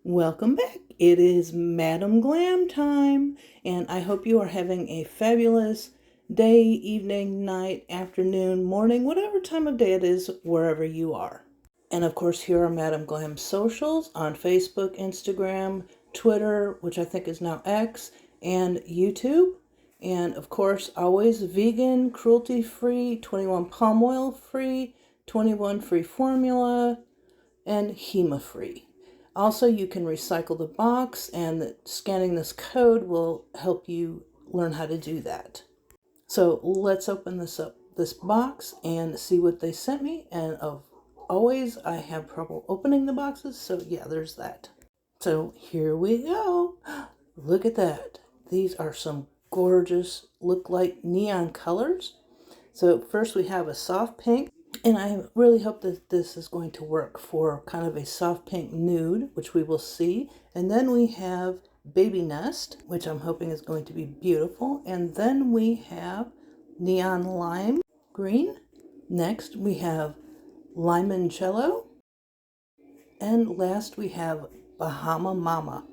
Welcome back. It is Madam Glam time, and I hope you are having a fabulous day, evening, night, afternoon, morning, whatever time of day it is, wherever you are. And of course, here are Madam Glam socials on Facebook, Instagram, Twitter, which I think is now X, and YouTube. And of course, always vegan, cruelty-free, 21 palm oil free, 21 free formula, and HEMA-free. Also, you can recycle the box, and scanning this code will help you learn how to do that. So let's open this box and see what they sent me. And always, I have trouble opening the boxes, so yeah, there's that. So here we go. Look at that. These are some gorgeous, look like neon colors. So first we have a soft pink. And I really hope that this is going to work for kind of a soft pink nude, which we will see. And then we have Baby Nest, which I'm hoping is going to be beautiful. And then we have Neon Lime Green. Next, we have Limoncello. And last, we have Bahama Mama.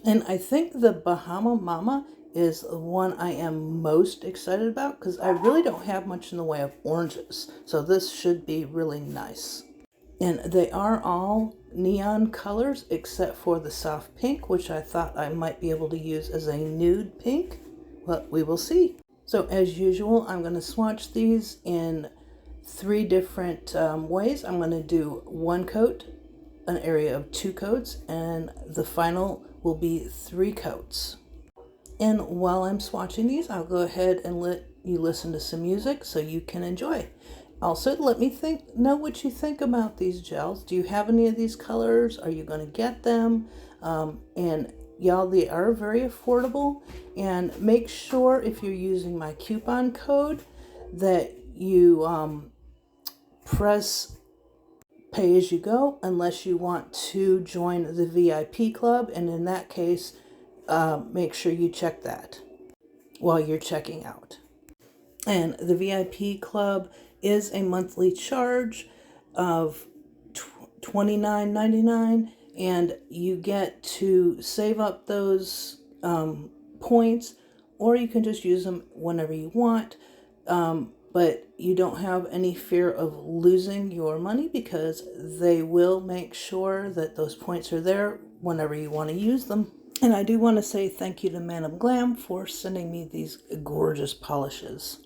And I think the Bahama Mama is the one I am most excited about because I really don't have much in the way of oranges. So this should be really nice. And they are all neon colors except for the soft pink, which I thought I might be able to use as a nude pink. But we will see. So as usual, I'm going to swatch these in 3 different ways. I'm going to do 1 coat, an area of 2 coats, and the final will be 3 coats. And while I'm swatching these, I'll go ahead and let you listen to some music so you can enjoy. Also, let me know what you think about these gels. Do you have any of these colors? Are you going to get them? And y'all, they are very affordable. And make sure if you're using my coupon code that you press pay as you go, unless you want to join the VIP club. And in that case, make sure you check that while you're checking out. And the VIP club is a monthly charge of $29.99, and you get to save up those points, or you can just use them whenever you want. But you don't have any fear of losing your money because they will make sure that those points are there whenever you want to use them. And I do want to say thank you to Madam Glam for sending me these gorgeous polishes.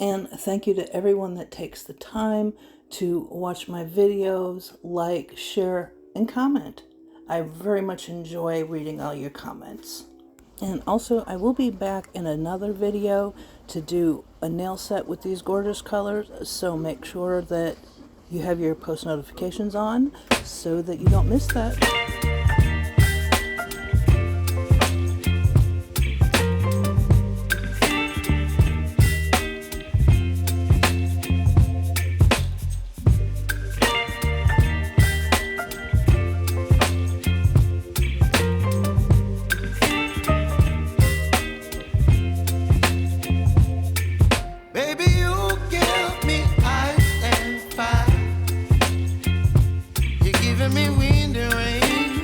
And thank you to everyone that takes the time to watch my videos, like, share, and comment. I very much enjoy reading all your comments. And also, I will be back in another video to do a nail set with these gorgeous colors. So make sure that you have your post notifications on so that you don't miss that. Me wind and rain.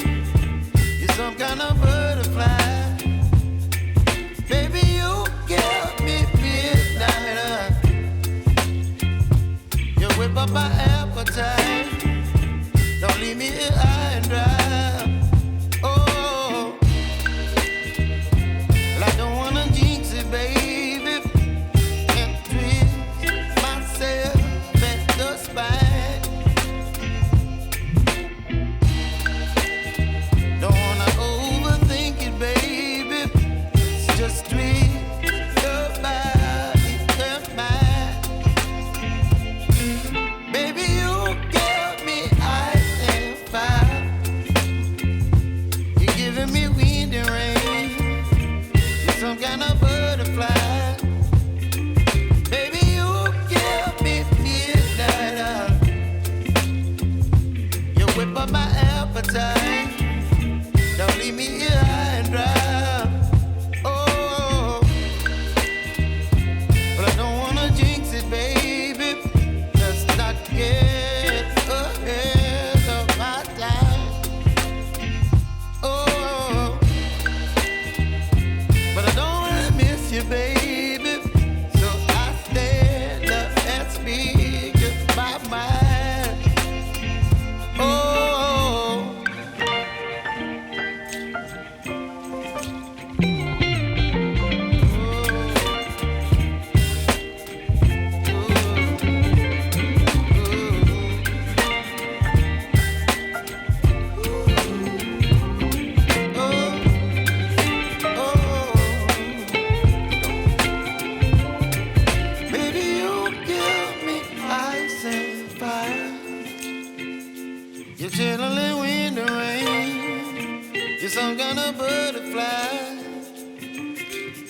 some kind of butterfly.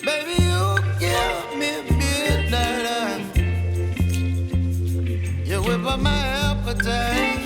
Baby, you give me midnight. You whip up my appetite.